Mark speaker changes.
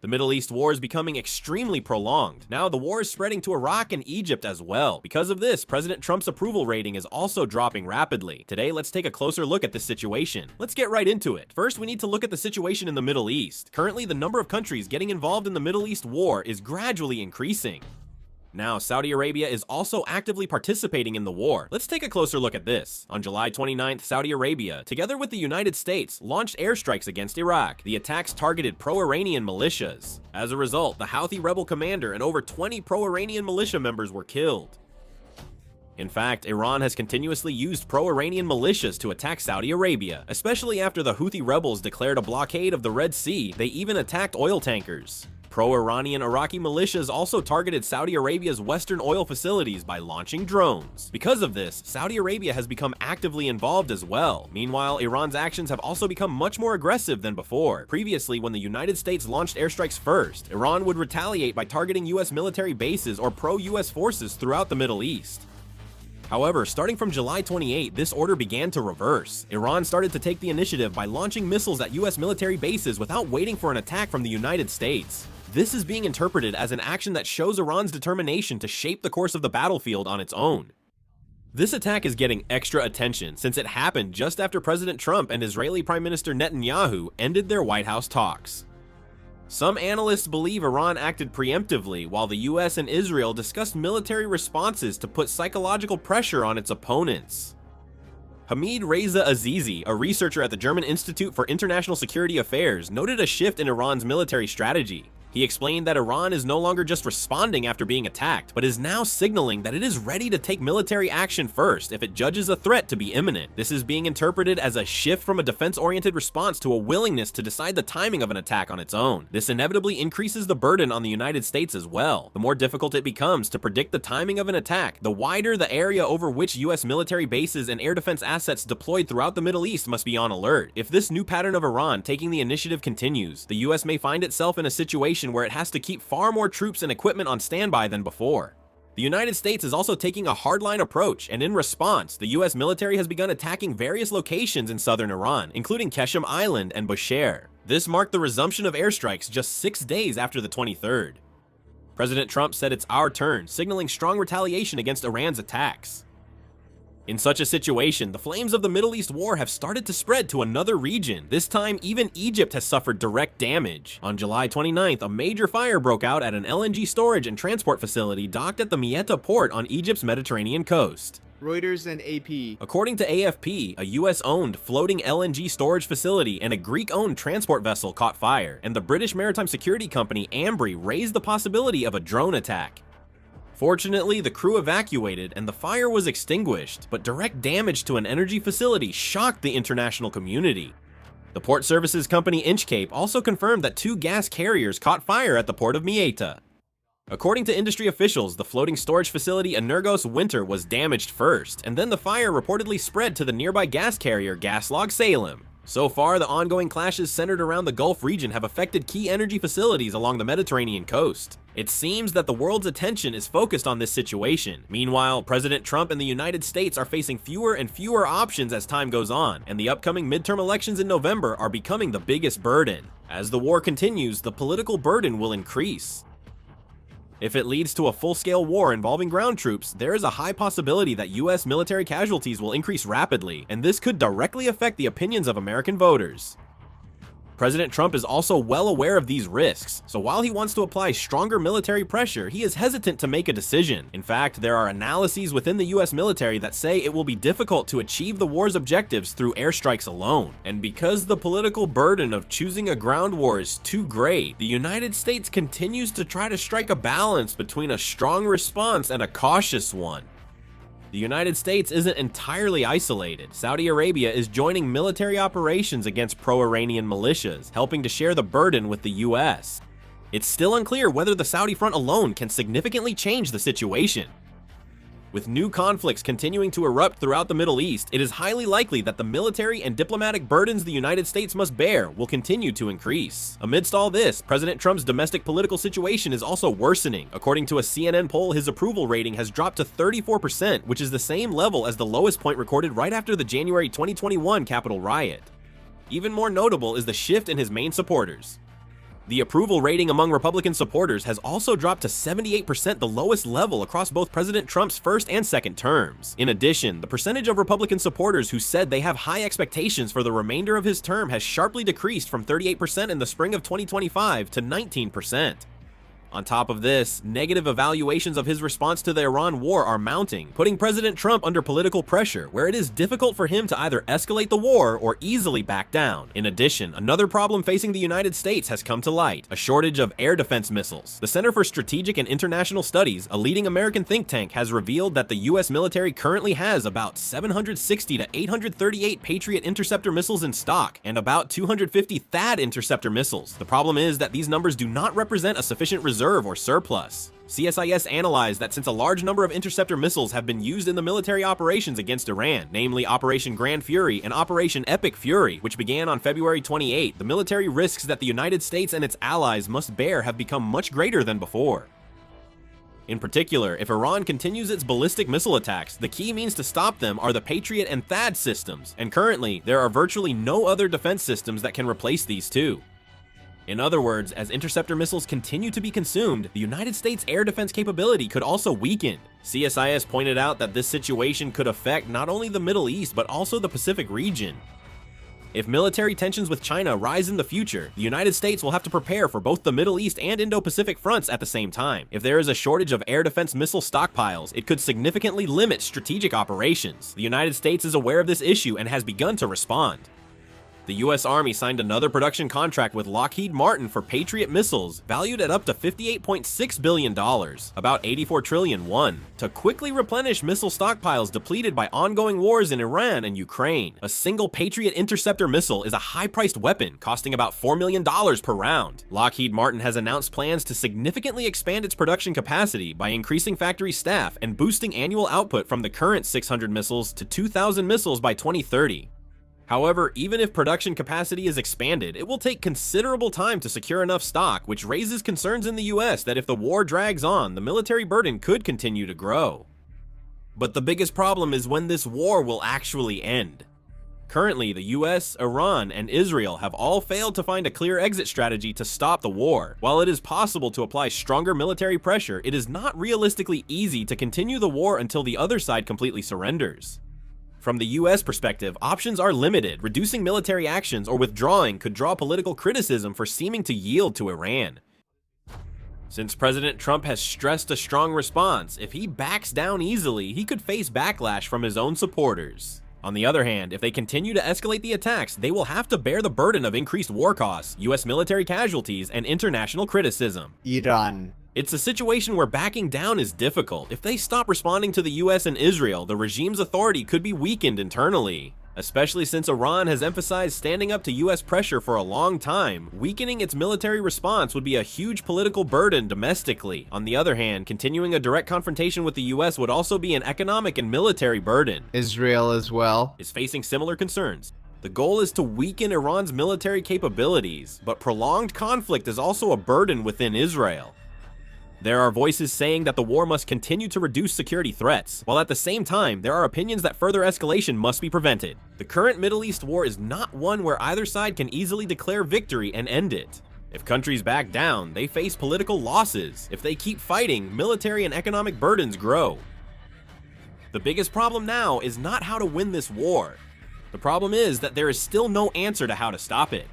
Speaker 1: The Middle East war is becoming extremely prolonged. Now the war is spreading to Iraq and Egypt as well. Because of this, President Trump's approval rating is also dropping rapidly. Today, let's take a closer look at this situation. Let's get right into it. First, we need to look at the situation in the Middle East. Currently, the number of countries getting involved in the Middle East war is gradually increasing. Now, Saudi Arabia is also actively participating in the war. Let's take a closer look at this. On July 29th, Saudi Arabia, together with the United States, launched airstrikes against Iraq. The attacks targeted pro-Iranian militias. As a result, the Houthi rebel commander and over 20 pro-Iranian militia members were killed. In fact, Iran has continuously used pro-Iranian militias to attack Saudi Arabia, especially after the Houthi rebels declared a blockade of the Red Sea. They even attacked oil tankers. Pro-Iranian Iraqi militias also targeted Saudi Arabia's western oil facilities by launching drones. Because of this, Saudi Arabia has become actively involved as well. Meanwhile, Iran's actions have also become much more aggressive than before. Previously, when the United States launched airstrikes first, Iran would retaliate by targeting US military bases or pro-US forces throughout the Middle East. However, starting from July 28, this order began to reverse. Iran started to take the initiative by launching missiles at US military bases without waiting for an attack from the United States. This is being interpreted as an action that shows Iran's determination to shape the course of the battlefield on its own. This attack is getting extra attention since it happened just after President Trump and Israeli Prime Minister Netanyahu ended their White House talks. Some analysts believe Iran acted preemptively, while the US and Israel discussed military responses to put psychological pressure on its opponents. Hamid Reza Azizi, a researcher at the German Institute for International Security Affairs, noted a shift in Iran's military strategy. He explained that Iran is no longer just responding after being attacked, but is now signaling that it is ready to take military action first if it judges a threat to be imminent. This is being interpreted as a shift from a defense-oriented response to a willingness to decide the timing of an attack on its own. This inevitably increases the burden on the United States as well. The more difficult it becomes to predict the timing of an attack, the wider the area over which US military bases and air defense assets deployed throughout the Middle East must be on alert. If this new pattern of Iran taking the initiative continues, the US may find itself in a situation where it has to keep far more troops and equipment on standby than before. The United States is also taking a hardline approach, and in response, the US military has begun attacking various locations in southern Iran, including Qeshm Island and Bushehr. This marked the resumption of airstrikes just 6 days after the 23rd. President Trump said it's our turn, signaling strong retaliation against Iran's attacks. In such a situation, the flames of the Middle East war have started to spread to another region. This time, even Egypt has suffered direct damage. On July 29th, a major fire broke out at an LNG storage and transport facility docked at the Mieta port on Egypt's Mediterranean coast.
Speaker 2: Reuters and AP.
Speaker 1: According to AFP, a US-owned floating LNG storage facility and a Greek-owned transport vessel caught fire, and the British maritime security company Ambry raised the possibility of a drone attack. Fortunately, the crew evacuated and the fire was extinguished, but direct damage to an energy facility shocked the international community. The port services company Inchcape also confirmed that 2 gas carriers caught fire at the port of Mieta. According to industry officials, the floating storage facility Energos Winter was damaged first, and then the fire reportedly spread to the nearby gas carrier Gaslog Salem. So far, the ongoing clashes centered around the Gulf region have affected key energy facilities along the Mediterranean coast. It seems that the world's attention is focused on this situation. Meanwhile, President Trump and the United States are facing fewer and fewer options as time goes on, and the upcoming midterm elections in November are becoming the biggest burden. As the war continues, the political burden will increase. If it leads to a full-scale war involving ground troops, there is a high possibility that US military casualties will increase rapidly, and this could directly affect the opinions of American voters. President Trump is also well aware of these risks, so while he wants to apply stronger military pressure, he is hesitant to make a decision. In fact, there are analyses within the US military that say it will be difficult to achieve the war's objectives through airstrikes alone. And because the political burden of choosing a ground war is too great, the United States continues to try to strike a balance between a strong response and a cautious one. The United States isn't entirely isolated. Saudi Arabia is joining military operations against pro-Iranian militias, helping to share the burden with the US. It's still unclear whether the Saudi front alone can significantly change the situation. With new conflicts continuing to erupt throughout the Middle East, it is highly likely that the military and diplomatic burdens the United States must bear will continue to increase. Amidst all this, President Trump's domestic political situation is also worsening. According to a CNN poll, his approval rating has dropped to 34%, which is the same level as the lowest point recorded right after the January 2021 Capitol riot. Even more notable is the shift in his main supporters. The approval rating among Republican supporters has also dropped to 78%, the lowest level across both President Trump's first and second terms. In addition, the percentage of Republican supporters who said they have high expectations for the remainder of his term has sharply decreased from 38% in the spring of 2025 to 19%. On top of this, negative evaluations of his response to the Iran war are mounting, putting President Trump under political pressure, where it is difficult for him to either escalate the war or easily back down. In addition, another problem facing the United States has come to light: a shortage of air defense missiles. The Center for Strategic and International Studies, a leading American think tank, has revealed that the U.S. military currently has about 760 to 838 Patriot interceptor missiles in stock, and about 250 THAAD interceptor missiles. The problem is that these numbers do not represent a sufficient reserve or surplus. CSIS analyzed that since a large number of interceptor missiles have been used in the military operations against Iran, namely Operation Grand Fury and Operation Epic Fury, which began on February 28, the military risks that the United States and its allies must bear have become much greater than before. In particular, if Iran continues its ballistic missile attacks, the key means to stop them are the Patriot and THAAD systems, and currently, there are virtually no other defense systems that can replace these two. In other words, as interceptor missiles continue to be consumed, the United States' air defense capability could also weaken. CSIS pointed out that this situation could affect not only the Middle East, but also the Pacific region. If military tensions with China rise in the future, the United States will have to prepare for both the Middle East and Indo-Pacific fronts at the same time. If there is a shortage of air defense missile stockpiles, it could significantly limit strategic operations. The United States is aware of this issue and has begun to respond. The U.S. Army signed another production contract with Lockheed Martin for Patriot missiles, valued at up to $58.6 billion, about 84 trillion won, to quickly replenish missile stockpiles depleted by ongoing wars in Iran and Ukraine. A single Patriot interceptor missile is a high-priced weapon, costing about $4 million per round. Lockheed Martin has announced plans to significantly expand its production capacity by increasing factory staff and boosting annual output from the current 600 missiles to 2,000 missiles by 2030. However, even if production capacity is expanded, it will take considerable time to secure enough stock, which raises concerns in the US that if the war drags on, the military burden could continue to grow. But the biggest problem is when this war will actually end. Currently, the US, Iran, and Israel have all failed to find a clear exit strategy to stop the war. While it is possible to apply stronger military pressure, it is not realistically easy to continue the war until the other side completely surrenders. From the US perspective, options are limited. Reducing military actions or withdrawing could draw political criticism for seeming to yield to Iran. Since President Trump has stressed a strong response, if he backs down easily, he could face backlash from his own supporters. On the other hand, if they continue to escalate the attacks, they will have to bear the burden of increased war costs, US military casualties, and international criticism.
Speaker 2: Iran.
Speaker 1: It's a situation where backing down is difficult. If they stop responding to the US and Israel, the regime's authority could be weakened internally. Especially since Iran has emphasized standing up to US pressure for a long time, weakening its military response would be a huge political burden domestically. On the other hand, continuing a direct confrontation with the US would also be an economic and military burden.
Speaker 2: Israel as well
Speaker 1: is facing similar concerns. The goal is to weaken Iran's military capabilities, but prolonged conflict is also a burden within Israel. There are voices saying that the war must continue to reduce security threats, while at the same time, there are opinions that further escalation must be prevented. The current Middle East war is not one where either side can easily declare victory and end it. If countries back down, they face political losses. If they keep fighting, military and economic burdens grow. The biggest problem now is not how to win this war. The problem is that there is still no answer to how to stop it.